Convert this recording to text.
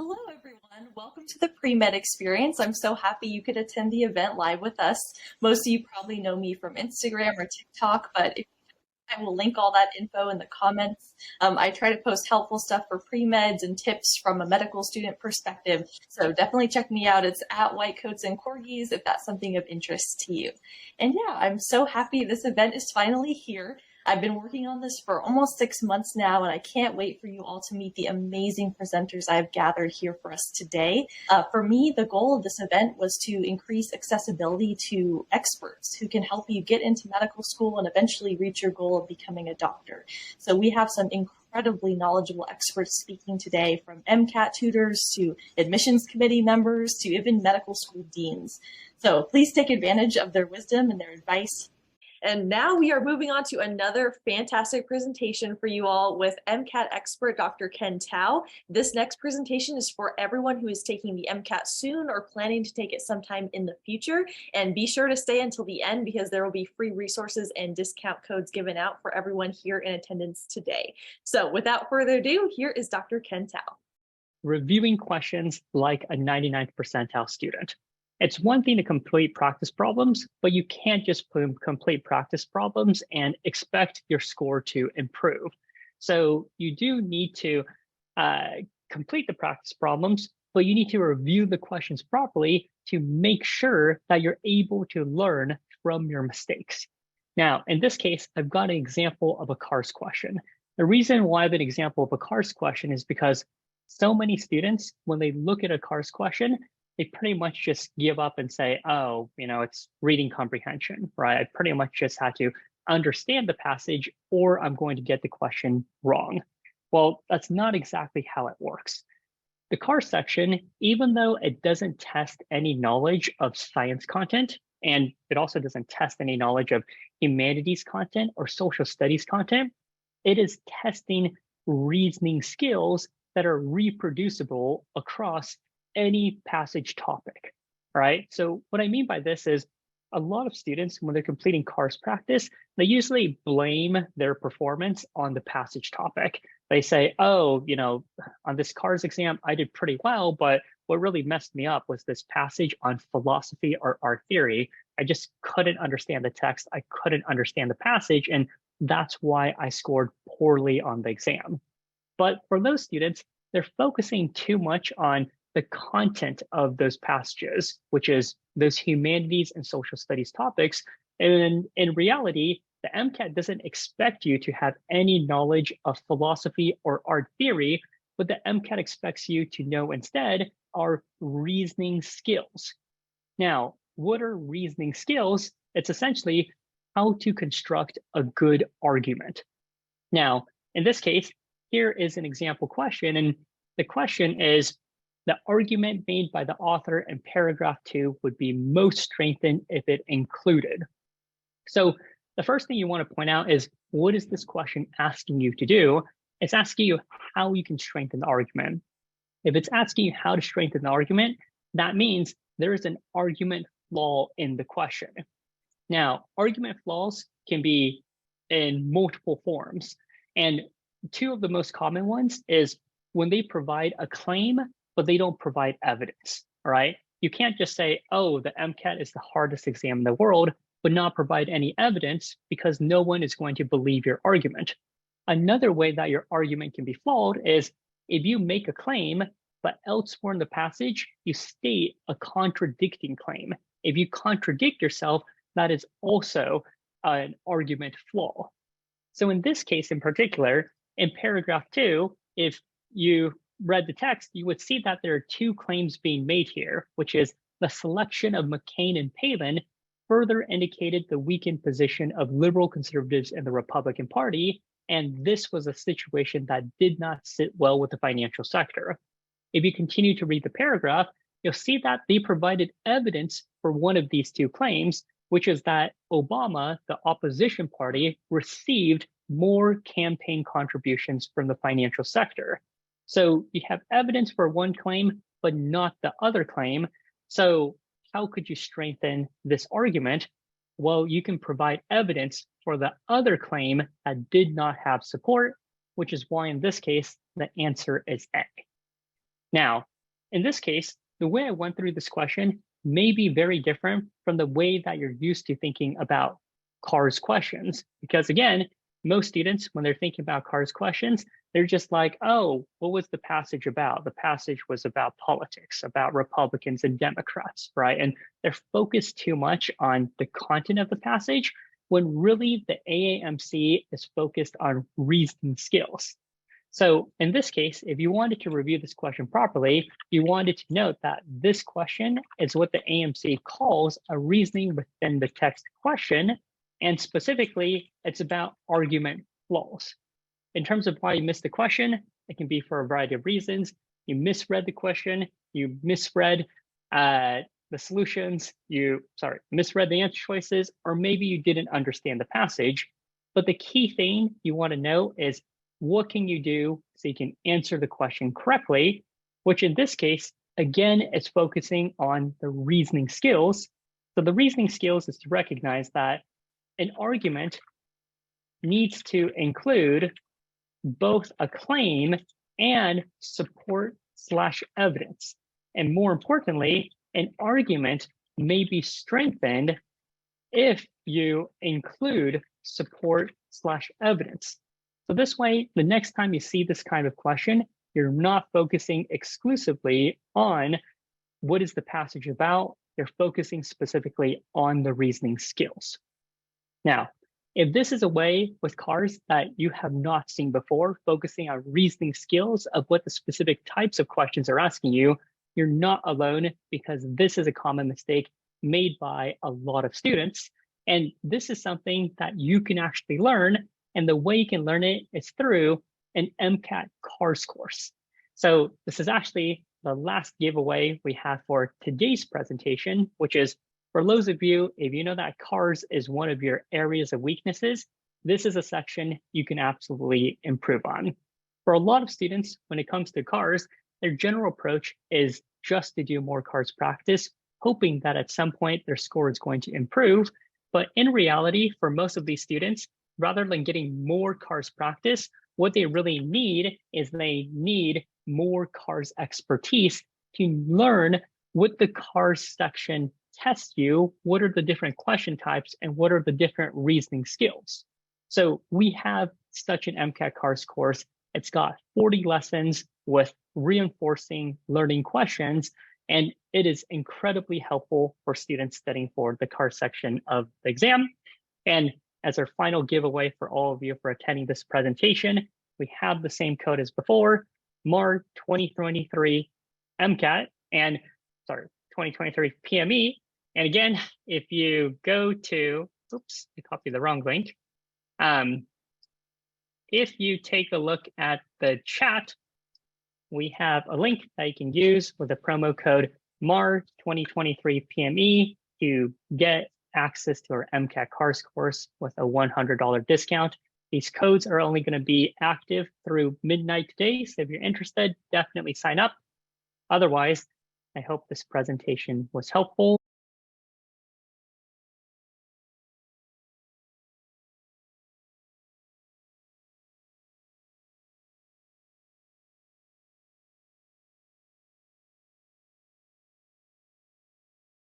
Hello, everyone. Welcome to the Premed Experience. I'm so happy you could attend the event live with us. Most of you probably know me from Instagram or TikTok, but if I will link all that info in the comments. I try to post helpful stuff for pre-meds and tips from a medical student perspective. So definitely check me out. It's at White Coats and Corgis if that's something of interest to you. And yeah, I'm so happy this event is finally here. I've been working on this for almost 6 months now, and I can't wait for you all to meet the amazing presenters I've gathered here for us today. For me, the goal of this event was to increase accessibility to experts who can help you get into medical school and eventually reach your goal of becoming a doctor. So we have some incredibly knowledgeable experts speaking today, from MCAT tutors to admissions committee members to even medical school deans. So please take advantage of their wisdom and their advice. And now we are moving on to another fantastic presentation for you all with MCAT expert Dr. Ken Tao. This next presentation is for everyone who is taking the MCAT soon or planning to take it sometime in the future. And be sure to stay until the end because there will be free resources and discount codes given out for everyone here in attendance today. So without further ado, here is Dr. Ken Tao. Reviewing questions like a 99th percentile student. It's one thing to complete practice problems, but you can't just complete practice problems and expect your score to improve. So you do need to complete the practice problems, but you need to review the questions properly to make sure that you're able to learn from your mistakes. Now, in this case, I've got an example of a CARS question. The reason why I have an example of a CARS question is because so many students, when they look at a CARS question, they pretty much just give up and say, oh, it's reading comprehension, right? I pretty much just had to understand the passage or I'm going to get the question wrong. Well, that's not exactly how it works. The CARS section, even though it doesn't test any knowledge of science content, and it also doesn't test any knowledge of humanities content or social studies content, it is testing reasoning skills that are reproducible across any passage topic, right? So what I mean by this is a lot of students, when they're completing CARS practice, they usually blame their performance on the passage topic. They say, oh, on this CARS exam, I did pretty well, but what really messed me up was this passage on philosophy or art theory. I just couldn't understand the text. I couldn't understand the passage. And that's why I scored poorly on the exam. But for those students, they're focusing too much on the content of those passages, which is those humanities and social studies topics. And in reality, the MCAT doesn't expect you to have any knowledge of philosophy or art theory. What the MCAT expects you to know instead are reasoning skills. Now, what are reasoning skills? It's essentially how to construct a good argument. Now, in this case, here is an example question. And the question is, the argument made by the author in paragraph 2 would be most strengthened if it included. So the first thing you want to point out is, what is this question asking you to do? It's asking you how you can strengthen the argument. If it's asking you how to strengthen the argument, that means there is an argument flaw in the question. Now, argument flaws can be in multiple forms. And two of the most common ones is when they provide a claim, but they don't provide evidence, all right? You can't just say, oh, the MCAT is the hardest exam in the world, but not provide any evidence because no one is going to believe your argument. Another way that your argument can be flawed is if you make a claim, but elsewhere in the passage, you state a contradicting claim. If you contradict yourself, that is also an argument flaw. So in this case in particular, in paragraph 2, if you read the text, you would see that there are two claims being made here, which is the selection of McCain and Palin further indicated the weakened position of liberal conservatives in the Republican Party, and this was a situation that did not sit well with the financial sector. If you continue to read the paragraph, you'll see that they provided evidence for one of these two claims, which is that Obama, the opposition party, received more campaign contributions from the financial sector. So you have evidence for one claim, but not the other claim. So how could you strengthen this argument? Well, you can provide evidence for the other claim that did not have support, which is why in this case, the answer is A. Now, in this case, the way I went through this question may be very different from the way that you're used to thinking about CARS questions. Because again, most students, when they're thinking about CARS questions, they're just like, oh, what was the passage about? The passage was about politics, about Republicans and Democrats, right? And they're focused too much on the content of the passage when really the AAMC is focused on reasoning skills. So in this case, if you wanted to review this question properly, you wanted to note that this question is what the AMC calls a reasoning within the text question. And specifically, it's about argument flaws. In terms of why you missed the question, it can be for a variety of reasons. You misread the question, you misread the solutions, misread the answer choices, or maybe you didn't understand the passage. But the key thing you want to know is what can you do so you can answer the question correctly, which in this case, again, is focusing on the reasoning skills. So the reasoning skills is to recognize that an argument needs to include both a claim and support/evidence. And more importantly, an argument may be strengthened if you include support/evidence. So this way, the next time you see this kind of question, you're not focusing exclusively on what is the passage about, you're focusing specifically on the reasoning skills. Now, if this is a way with CARS that you have not seen before, focusing on reasoning skills of what the specific types of questions are asking you, you're not alone, because this is a common mistake made by a lot of students. And this is something that you can actually learn. And the way you can learn it is through an MCAT CARS course. So this is actually the last giveaway we have for today's presentation, which is for those of you, if you know that CARS is one of your areas of weaknesses, this is a section you can absolutely improve on. For a lot of students, when it comes to CARS, their general approach is just to do more CARS practice, hoping that at some point their score is going to improve. But in reality, for most of these students, rather than getting more CARS practice, what they really need is they need more CARS expertise to learn what the CARS section tests you, what are the different question types, and what are the different reasoning skills. So we have such an MCAT CARS course. It's got 40 lessons with reinforcing learning questions, and it is incredibly helpful for students studying for the CARS section of the exam. And as our final giveaway for all of you for attending this presentation, we have the same code as before, MAR 2023 MCAT, and 2023 PME. And again, if you go to, oops, I copied the wrong link. If you take a look at the chat, we have a link that you can use with the promo code MAR 2023 PME to get access to our MCAT CARS course with a $100 discount. These codes are only going to be active through midnight today. So if you're interested, definitely sign up. Otherwise, I hope this presentation was helpful.